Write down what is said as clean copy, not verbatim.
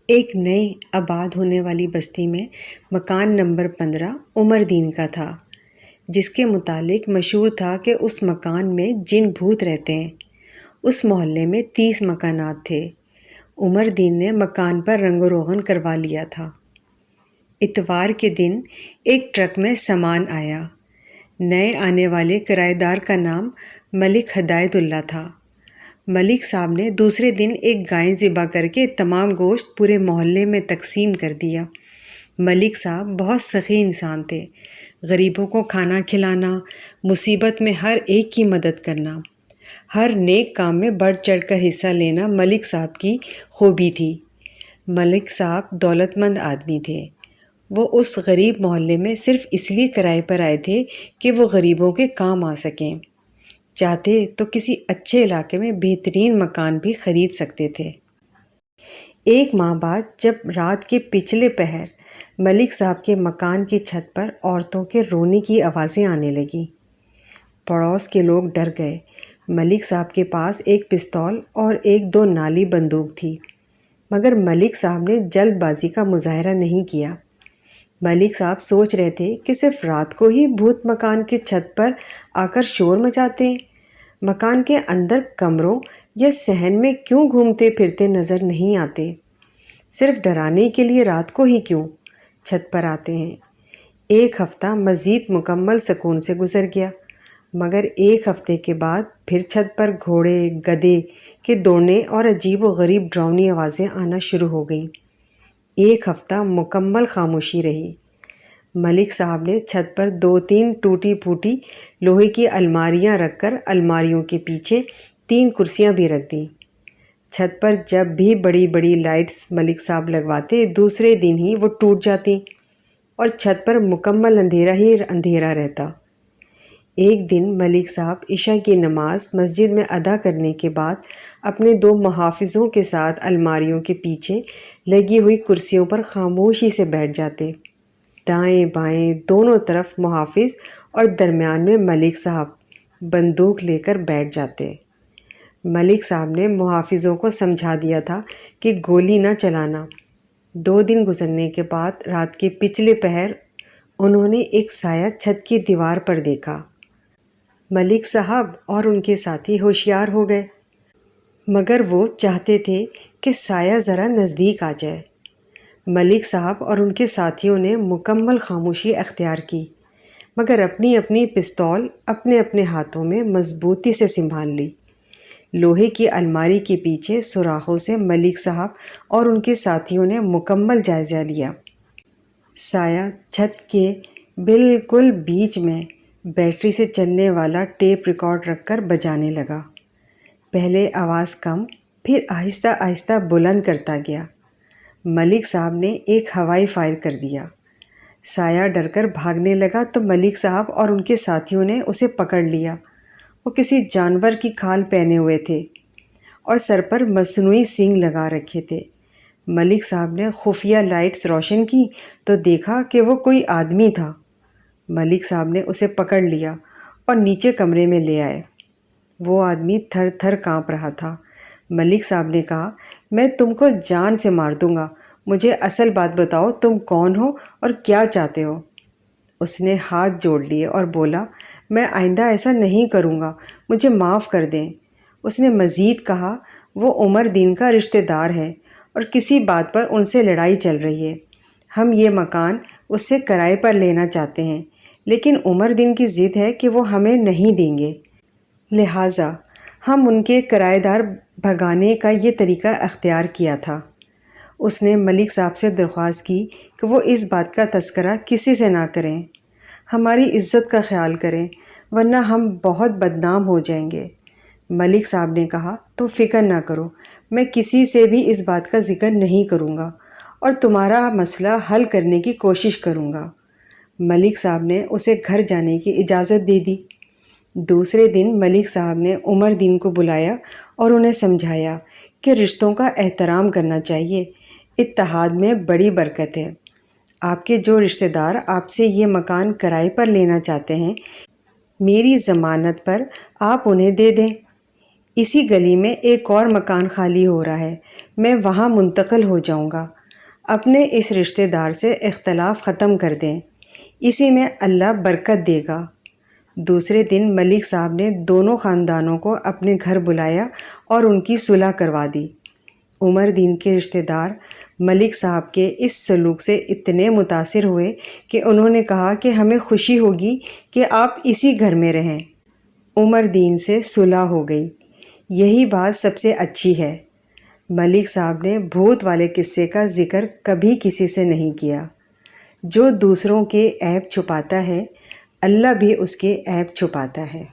ایک نئی آباد ہونے والی بستی میں مکان نمبر 15 عمر دین کا تھا، جس کے متعلق مشہور تھا کہ اس مکان میں جن بھوت رہتے ہیں۔ اس محلے میں 30 مکانات تھے۔ عمر دین نے مکان پر رنگ و روغن کروا لیا تھا۔ اتوار کے دن ایک ٹرک میں سامان آیا۔ نئے آنے والے کرایہ دار کا نام ملک ہدایت اللہ تھا۔ ملک صاحب نے دوسرے دن ایک گائے ذبح کر کے تمام گوشت پورے محلے میں تقسیم کر دیا۔ ملک صاحب بہت سخی انسان تھے۔ غریبوں کو کھانا کھلانا، مصیبت میں ہر ایک کی مدد کرنا، ہر نیک کام میں بڑھ چڑھ کر حصہ لینا ملک صاحب کی خوبی تھی۔ ملک صاحب دولت مند آدمی تھے۔ وہ اس غریب محلے میں صرف اس لیے کرائے پر آئے تھے کہ وہ غریبوں کے کام آ سکیں۔ چاہتے تو کسی اچھے علاقے میں بہترین مکان بھی خرید سکتے تھے۔ ایک ماہ بعد جب رات کے پچھلے پہر ملک صاحب کے مکان کی چھت پر عورتوں کے رونے کی آوازیں آنے لگیں، پڑوس کے لوگ ڈر گئے۔ ملک صاحب کے پاس ایک پستول اور ایک دو نالی بندوق تھی، مگر ملک صاحب نے جلد بازی کا مظاہرہ نہیں کیا۔ ملک صاحب سوچ رہے تھے کہ صرف رات کو ہی بھوت مکان کی چھت پر آ کر شور مچاتے ہیں، مکان کے اندر کمروں یا صحن میں کیوں گھومتے پھرتے نظر نہیں آتے؟ صرف ڈرانے کے لیے رات کو ہی کیوں چھت پر آتے ہیں؟ ایک ہفتہ مزید مکمل سکون سے گزر گیا، مگر ایک ہفتے کے بعد پھر چھت پر گھوڑے گدھے کے دوڑنے اور عجیب و غریب ڈراؤنی آوازیں آنا شروع ہو گئیں۔ ایک ہفتہ مکمل خاموشی رہی۔ ملک صاحب نے چھت پر 2-3 ٹوٹی پھوٹی لوہے کی الماریاں رکھ کر الماریوں کے پیچھے 3 کرسیاں بھی رکھ دیں۔ چھت پر جب بھی بڑی بڑی لائٹس ملک صاحب لگواتے، دوسرے دن ہی وہ ٹوٹ جاتی اور چھت پر مکمل اندھیرا ہی اندھیرا رہتا۔ ایک دن ملک صاحب عشاء کی نماز مسجد میں ادا کرنے کے بعد اپنے 2 محافظوں کے ساتھ الماریوں کے پیچھے لگی ہوئی کرسیوں پر خاموشی سے بیٹھ جاتے۔ دائیں بائیں دونوں طرف محافظ اور درمیان میں ملک صاحب بندوق لے کر بیٹھ جاتے۔ ملک صاحب نے محافظوں کو سمجھا دیا تھا کہ گولی نہ چلانا۔ 2 دن گزرنے کے بعد رات کے پچھلے پہر انہوں نے ایک سایہ چھت کی دیوار پر دیکھا۔ ملک صاحب اور ان کے ساتھی ہوشیار ہو گئے، مگر وہ چاہتے تھے کہ سایہ ذرا نزدیک آ جائے۔ ملک صاحب اور ان کے ساتھیوں نے مکمل خاموشی اختیار کی، مگر اپنی اپنی پستول اپنے اپنے ہاتھوں میں مضبوطی سے سنبھال لی۔ لوہے کی الماری کے پیچھے سوراخوں سے ملک صاحب اور ان کے ساتھیوں نے مکمل جائزہ لیا۔ سایہ چھت کے بالکل بیچ میں بیٹری سے چلنے والا ٹیپ ریکارڈ رکھ کر بجانے لگا۔ پہلے آواز کم، پھر آہستہ آہستہ بلند کرتا گیا۔ ملک صاحب نے ایک ہوائی فائر کر دیا۔ سایہ ڈر کر بھاگنے لگا تو ملک صاحب اور ان کے ساتھیوں نے اسے پکڑ لیا۔ وہ کسی جانور کی کھال پہنے ہوئے تھے اور سر پر مصنوعی سینگ لگا رکھے تھے۔ ملک صاحب نے خفیہ لائٹس روشن کی تو دیکھا کہ وہ کوئی آدمی تھا۔ ملک صاحب نے اسے پکڑ لیا اور نیچے کمرے میں لے آئے۔ وہ آدمی تھر تھر کانپ رہا تھا۔ ملک صاحب نے کہا، میں تم کو جان سے مار دوں گا، مجھے اصل بات بتاؤ، تم کون ہو اور کیا چاہتے ہو؟ اس نے ہاتھ جوڑ لیے اور بولا، میں آئندہ ایسا نہیں کروں گا، مجھے معاف کر دیں۔ اس نے مزید کہا، وہ عمر دین کا رشتہ دار ہے اور کسی بات پر ان سے لڑائی چل رہی ہے۔ ہم یہ مکان اس سے کرائے پر لینا چاہتے ہیں، لیکن عمر دین کی ضد ہے کہ وہ ہمیں نہیں دیں گے، لہٰذا ہم ان کے کرایہ دار بھگانے کا یہ طریقہ اختیار کیا تھا۔ اس نے ملک صاحب سے درخواست کی کہ وہ اس بات کا تذکرہ کسی سے نہ کریں، ہماری عزت کا خیال کریں، ورنہ ہم بہت بدنام ہو جائیں گے۔ ملک صاحب نے کہا، تم فکر نہ کرو، میں کسی سے بھی اس بات کا ذکر نہیں کروں گا اور تمہارا مسئلہ حل کرنے کی کوشش کروں گا۔ ملک صاحب نے اسے گھر جانے کی اجازت دے دی۔ دوسرے دن ملک صاحب نے عمر دین کو بلایا اور انہیں سمجھایا کہ رشتوں کا احترام کرنا چاہیے، اتحاد میں بڑی برکت ہے۔ آپ کے جو رشتہ دار آپ سے یہ مکان کرائے پر لینا چاہتے ہیں، میری ضمانت پر آپ انہیں دے دیں۔ اسی گلی میں ایک اور مکان خالی ہو رہا ہے، میں وہاں منتقل ہو جاؤں گا۔ اپنے اس رشتہ دار سے اختلاف ختم کر دیں، اسی میں اللہ برکت دے گا۔ دوسرے دن ملک صاحب نے دونوں خاندانوں کو اپنے گھر بلایا اور ان کی صلح کروا دی۔ عمر دین کے رشتہ دار ملک صاحب کے اس سلوک سے اتنے متاثر ہوئے کہ انہوں نے کہا کہ ہمیں خوشی ہوگی کہ آپ اسی گھر میں رہیں۔ عمر دین سے صلح ہو گئی، یہی بات سب سے اچھی ہے۔ ملک صاحب نے بھوت والے قصے کا ذکر کبھی کسی سے نہیں کیا۔ جو دوسروں کے عیب چھپاتا ہے، اللہ بھی اس کے عیب چھپاتا ہے۔